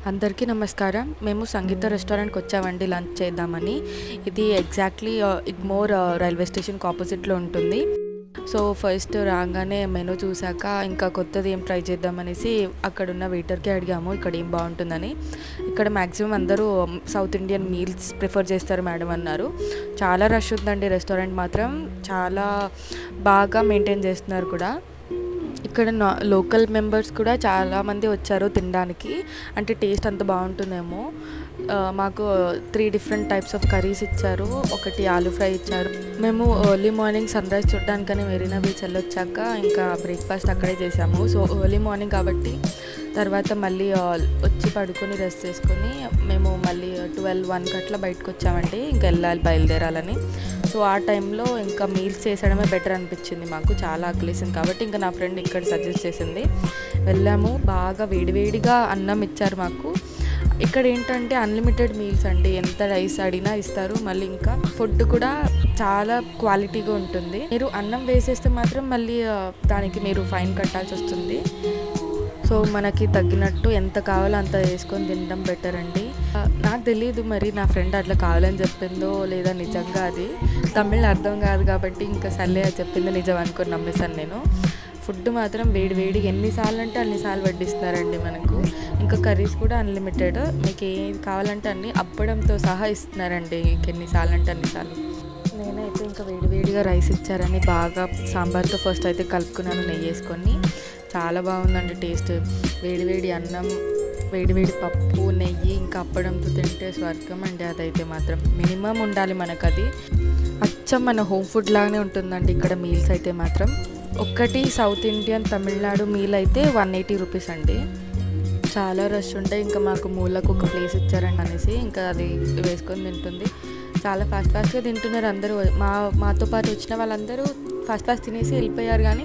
అందరికీ నమస్కారం. మేము సంగీత రెస్టారెంట్‌కి వచ్చామండి లంచ్ చేద్దామని. ఇది ఎగ్జాక్ట్‌లీ ఇగ్మోర్ రైల్వే స్టేషన్‌కి ఆపోజిట్‌లో ఉంటుంది. సో, ఫస్ట్ రాగానే మెనూ చూసాక ఇంకా కొత్తది ఏం ట్రై చేద్దామనేసి అక్కడున్న వెయిటర్‌కి అడిగాము ఇక్కడ ఏం బాగుంటుందని. ఇక్కడ మ్యాక్సిమం అందరూ సౌత్ ఇండియన్ మీల్స్ ప్రిఫర్ చేస్తారు మేడం అన్నారు. చాలా రష్ ఉందండి రెస్టారెంట్ మాత్రం. చాలా బాగా మెయింటైన్ చేస్తున్నారు కూడా. ఇక్కడ లోకల్ మెంబర్స్ కూడా చాలామంది వచ్చారు తినడానికి. అంటే టేస్ట్ అంత బాగుంటుందేమో. మాకు 3 డిఫరెంట్ టైప్స్ ఆఫ్ కర్రీస్ ఇచ్చారు. ఒకటి ఆలూ ఫ్రై ఇచ్చారు. మేము ఎర్లీ మార్నింగ్ సన్రైజ్ చూడడానికని మెరీనా బీచ్ వెళ్ళొచ్చాక ఇంకా బ్రేక్ఫాస్ట్ అక్కడే చేసాము. సో ఎర్లీ మార్నింగ్ కాబట్టి తర్వాత మళ్ళీ వచ్చి పడుకొని రెస్ట్ చేసుకొని మేము మళ్ళీ 12-1 అట్లా బయటకు వచ్చామండి. ఇంకా బయలుదేరాలని. సో ఆ టైంలో ఇంకా మీల్స్ చేసడమే బెటర్ అనిపించింది మాకు. చాలా ఆకలేసింది కాబట్టి ఇంకా నా ఫ్రెండ్ ఇక్కడ సజెస్ట్ చేసింది. వెళ్ళాము. బాగా వేడివేడిగా అన్నం ఇచ్చారు మాకు. ఇక్కడ ఏంటంటే అన్లిమిటెడ్ మీల్స్ అండి. ఎంత రైస్ అడిగినా ఇస్తారు. మళ్ళీ ఇంకా ఫుడ్ కూడా చాలా క్వాలిటీగా ఉంటుంది. మీరు అన్నం వేసేస్తే మాత్రం మళ్ళీ దానికి మీరు ఫైన్ కట్టాల్సి వస్తుంది. సో మనకి తగ్గినట్టు ఎంత కావాలో అంత వేసుకొని తినడం బెటర్ అండి. నాకు తెలియదు మరి నా ఫ్రెండ్ అట్లా కావాలని చెప్పిందో లేదా నిజంగా అది తమిళ్ అర్థం కాదు కాబట్టి ఇంకా సర్లే అది చెప్పింది నిజం అనుకొని నమ్మేశాను నేను. ఫుడ్ మాత్రం వేడివేడిగా ఎన్నిసార్లు అంటే అన్నిసార్లు వడ్డిస్తున్నారండి మనకు. ఇంకా కర్రీస్ కూడా అన్లిమిటెడ్. మీకు ఏది కావాలంటే అన్ని అప్పడంతో సహా ఇస్తున్నారండి. ఎన్నిసార్లు అంటే అన్నిసార్లు. నేనైతే ఇంకా వేడివేడిగా రైస్ ఇచ్చారని బాగా సాంబార్తో ఫస్ట్ అయితే కలుపుకున్నాను నెయ్యి వేసుకొని. చాలా బాగుందండి టేస్ట్. వేడివేడి అన్నం, వేడివేడి పప్పు, నెయ్యి ఇంకా అప్పడంతో తింటే స్వర్గం అండి. అదైతే మాత్రం మినిమం ఉండాలి మనకు. అది అచ్చం మన హోమ్ ఫుడ్ లాగానే ఉంటుందండి ఇక్కడ మీల్స్ అయితే మాత్రం. ఒక్కటి సౌత్ ఇండియన్ తమిళనాడు మీల్ అయితే 180 రూపీస్ అండి. చాలా రష్ ఉంటే ఇంకా మాకు మూలకు ఒక ప్లేస్ ఇచ్చారండి అనేసి ఇంకా అది వేసుకొని తింటుంది. చాలా ఫాస్ట్గా తింటున్నారు అందరూ. మాతో పాటు వచ్చిన వాళ్ళందరూ ఫాస్ట్ తినేసి వెళ్ళిపోయారు. కానీ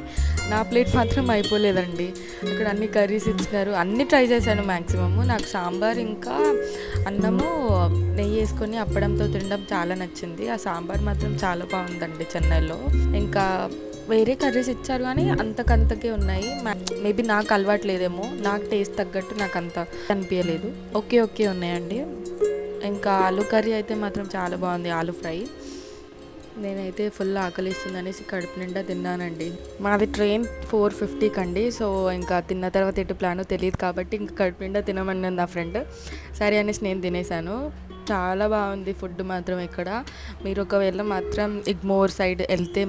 నా ప్లేట్ మాత్రం అయిపోలేదండి. అక్కడ అన్ని కర్రీస్ ఇచ్చినారు. అన్నీ ట్రై చేశాను మ్యాక్సిమము. నాకు సాంబార్ ఇంకా అన్నము నెయ్యి వేసుకొని అప్పడంతో తినడం చాలా నచ్చింది. ఆ సాంబార్ మాత్రం చాలా బాగుందండి చెన్నైలో. ఇంకా వేరే కర్రీస్ ఇచ్చారు కానీ అంతకంతకే ఉన్నాయి. మేబీ నాకు అలవాటు లేదేమో. నాకు టేస్ట్ తగ్గట్టు నాకు అంత అనిపించలేదు. ఓకే ఉన్నాయండి. ఇంకా ఆలూ కర్రీ అయితే మాత్రం చాలా బాగుంది. ఆలూ ఫ్రై. నేనైతే ఫుల్ ఆకలిస్తుంది అనేసి కడుపు నిండా తిన్నానండి. మాది ట్రైన్ 4:50కి అండి. సో ఇంకా తిన్న తర్వాత ఎటు ప్లానో తెలియదు కాబట్టి ఇంకా కడుపు నిండా తినమన్నది నా ఫ్రెండ్. సరే అనేసి నేను తినేసాను. చాలా బాగుంది ఫుడ్ మాత్రం ఇక్కడ. మీరు ఒకవేళ మాత్రం ఇగ్మోర్ సైడ్ వెళ్తే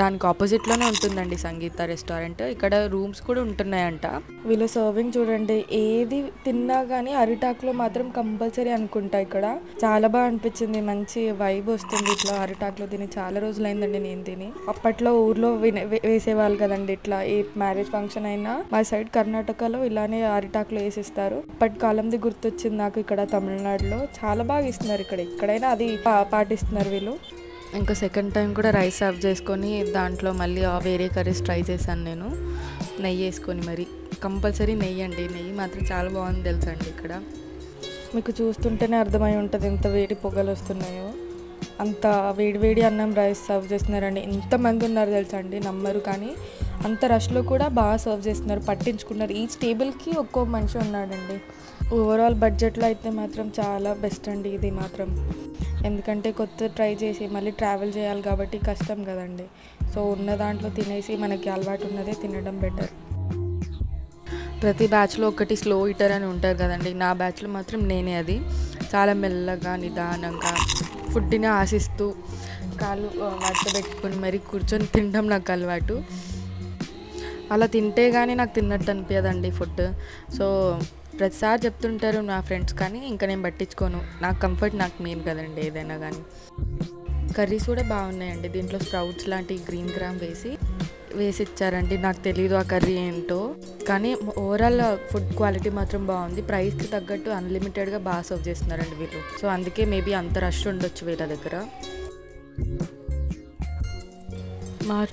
దానికి ఆపోజిట్లోనే ఉంటుందండి సంగీత రెస్టారెంట్. ఇక్కడ రూమ్స్ కూడా ఉంటున్నాయంట. వీళ్ళు సర్వింగ్ చూడండి. ఏది తిన్నా కానీ అరిటాకులో మాత్రం కంపల్సరీ అనుకుంటా. ఇక్కడ చాలా బాగా అనిపించింది. మంచి వైబ్ వస్తుంది ఇట్లా అరిటాకులో తిని. చాలా రోజులైందండి నేను తిని. అప్పట్లో ఊర్లో వేసేవాళ్ళు కదండి ఇట్లా. ఏ మ్యారేజ్ ఫంక్షన్ అయినా మా సైడ్ కర్ణాటకలో ఇలానే అరిటాకులో వేసిస్తారు. అప్పటి కాలంది గుర్తొచ్చింది నాకు. ఇక్కడ తమిళనాడులో చాలా బాగా ఇస్తున్నారు. ఎక్కడైనా అది పాటిస్తున్నారు వీళ్ళు. ఇంకా సెకండ్ టైం కూడా రైస్ సర్వ్ చేసుకొని దాంట్లో మళ్ళీ వేరే కర్రీస్ ట్రై చేశాను నేను నెయ్యి వేసుకొని. మరి కంపల్సరీ నెయ్యి అండి. నెయ్యి మాత్రం చాలా బాగుంది తెలుసండి ఇక్కడ. మీకు చూస్తుంటేనే అర్థమై ఉంటుంది ఎంత వేడి పొగలు వస్తున్నాయో. అంత వేడివేడి అన్నం రైస్ సర్వ్ చేస్తున్నారండి. ఎంతమంది ఉన్నారు తెలుసా అండి, నమ్మరు. కానీ అంత రష్లో కూడా బాగా సర్వ్ చేస్తున్నారు, పట్టించుకున్నారు. ఈచ్ టేబుల్కి ఒక్కో మనిషి ఉన్నాడండి. ఓవరాల్ బడ్జెట్లో అయితే మాత్రం చాలా బెస్ట్ అండి ఇది మాత్రం. ఎందుకంటే కొత్త ట్రై చేసి మళ్ళీ ట్రావెల్ చేయాలి కాబట్టి కష్టం కదండి. సో ఉన్న దాంట్లో తినేసి మనకి అలవాటు ఉన్నదే తినడం బెటర్. ప్రతి బ్యాచ్లో ఒకటి స్లో ఈటర్ అని ఉంటారు కదండి. నా బ్యాచ్లో మాత్రం నేనే అది. చాలా మెల్లగా నిదానంగా ఫుడ్ని ఆశిస్తూ కాళ్ళు మడత పెట్టుకొని మరీ కూర్చొని తినడం నాకు అలవాటు. అలా తింటే కానీ నాకు తిన్నట్టు అనిపించదండి ఫుడ్. సో ప్రతిసారి చెప్తుంటారు నా ఫ్రెండ్స్, కానీ ఇంకా నేను పట్టించుకోను. నాకు కంఫర్ట్ నాకు మెయిన్ కదండి ఏదైనా కానీ. కర్రీస్ కూడా బాగున్నాయండి. దీంట్లో స్ప్రౌట్స్ లాంటి గ్రీన్ గ్రామ్ వేసి ఇచ్చారండి. నాకు తెలీదు ఆ కర్రీ ఏంటో. కానీ ఓవరాల్ ఫుడ్ క్వాలిటీ మాత్రం బాగుంది. ప్రైస్కి తగ్గట్టు అన్లిమిటెడ్గా బాగా సర్వ్ చేస్తున్నారండి వీళ్ళు. సో అందుకే మేబీ అంత రష్ ఉండొచ్చు వీళ్ళ దగ్గర.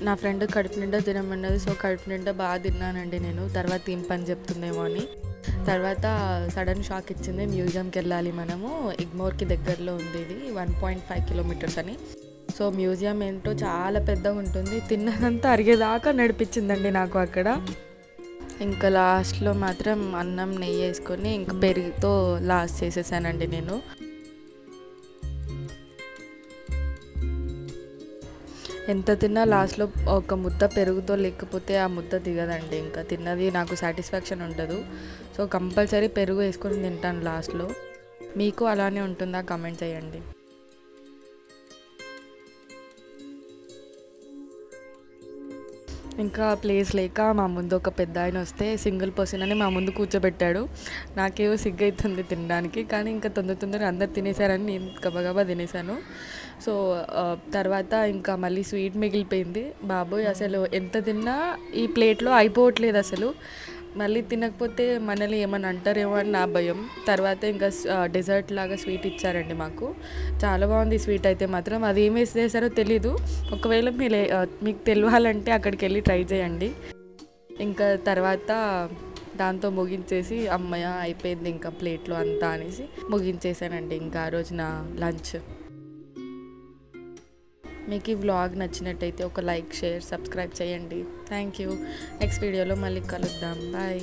నా ఫ్రెండ్ కడుపు నిండా తినమన్నది. సో కడుపు నిండా బాగా తిన్నానండి నేను. తర్వాత ఏం పని చెప్తుందేమో అని. తర్వాత సడన్ షాక్ ఇచ్చింది. మ్యూజియంకి వెళ్ళాలి మనము. ఇగ్మోర్కి దగ్గరలో ఉంది ఇది. 1.5 కిలోమీటర్స్ అని. సో మ్యూజియం ఏంటో చాలా పెద్దగా ఉంటుంది. తిన్నదంతా అరిగేదాకా నడిపించిందండి నాకు అక్కడ. ఇంకా లాస్ట్లో మాత్రం అన్నం నెయ్యి వేసుకొని ఇంకా పెరుగుతో లాస్ట్ చేసేసానండి నేను. ఎంత తిన్నా లాస్ట్లో ఒక ముద్ద పెరుగుతో లేకపోతే ఆ ముద్ద దిగదండి. ఇంకా తిన్నది నాకు సాటిస్ఫాక్షన్ ఉండదు. సో కంపల్సరీ పెరుగు వేసుకొని తింటాను లాస్ట్లో. మీకు అలానే ఉంటుందా? కామెంట్ చేయండి. ఇంకా ప్లేస్ లేక మా ముందు ఒక పెద్ద ఆయన వస్తే సింగిల్ పర్సన్ అని మా ముందు కూర్చోబెట్టాడు. నాకేమో సిగ్గు అవుతుంది తినడానికి, కానీ ఇంకా తొందరగా అందరు తినేసారని నేను గబగబా తినేసాను. సో తర్వాత ఇంకా మళ్ళీ స్వీట్ మిగిలిపోయింది. బాబోయ్, అసలు ఎంత తిన్నా ఈ ప్లేట్లో అయిపోవట్లేదు అసలు. మళ్ళీ తినకపోతే మనల్ని ఏమని అంటారేమో అని నా భయం. తర్వాత ఇంకా డెజర్ట్ లాగా స్వీట్ ఇచ్చారండి మాకు. చాలా బాగుంది స్వీట్ అయితే మాత్రం. అది ఏం వేసేసారో తెలీదు. ఒకవేళ మీకు తెలియాలంటే అక్కడికి వెళ్ళి ట్రై చేయండి. ఇంకా తర్వాత దాంతో ముగించేసి అమ్మయ్య అయిపోయింది ఇంకా ప్లేట్లో అంతా అనేసి ముగించేసానండి ఇంకా ఆ రోజు నా లంచ్. మీకు ఈ వ్లాగ్ నచ్చినట్టయితే ఒక లైక్, షేర్, సబ్స్క్రైబ్ చేయండి. Thank you. నెక్స్ట్ వీడియోలో మళ్ళీ కలుద్దాం. బాయ్.